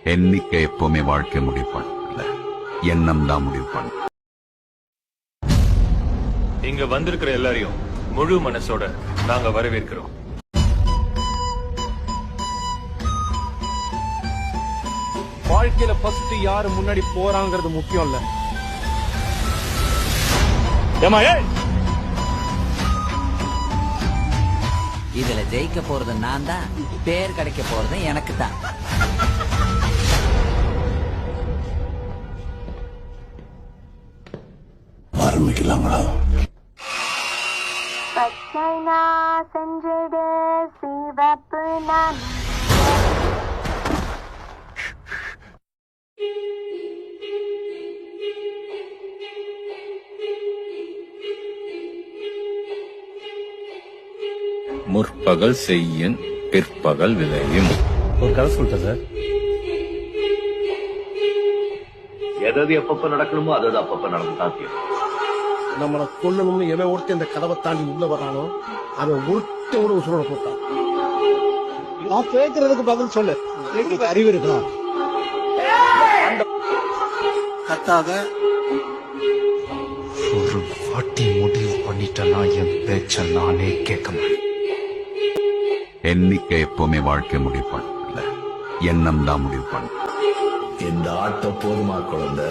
எண்ணிக்கை எப்பவுமே வாழ்க்கை முடிவு பண்ணல, எண்ணம் தான் முடிவு பண்ண. இங்க வந்திருக்கிற எல்லாரையும் முழு மனசோட நாங்க வரவேற்கிறோம். வாழ்க்கையில ஃபர்ஸ்ட் யாரு முன்னாடி போறாங்கிறது முக்கியம் இல்ல. இதுல ஜெயிக்க போறது நான் தான், பேர் கிடைக்க போறது எனக்கு தான். ஆரம்பிக்கலாங்களா? பச்சை நான் செஞ்சிடு சிவப்பு நான். முற்பகல் செய்யின் பிற்பகல் விளையும். ஒரு கதை சொல்லிட்டேன் சார். எதாவது எப்பப்ப நடக்கணுமோ அது அப்பப்ப நடந்துதான் தீரும். நம்மளை கொல்லணும்னு எவன் ஒருத்தன் இந்த கதவை தாண்டி உள்ள வர்றானோ அவன் ஒருத்தன் கூட உசுரோட போட்டான். நான் கேட்கறதுக்கு பதில் சொல்லு. அறிவு இருக்கலாம். கத்தாத ஒரு வாட்டி முடிவு பண்ணிட்டேன்னா என் பேச்ச நானே கேட்க மாட்டேன். எண்ணிக்கை எப்பவுமே வாழ்க்கை முடிவு பண்ணல, எண்ணம் தான் முடிவு பண்ண. இந்த ஆட்டம் போதுமா குழந்தை?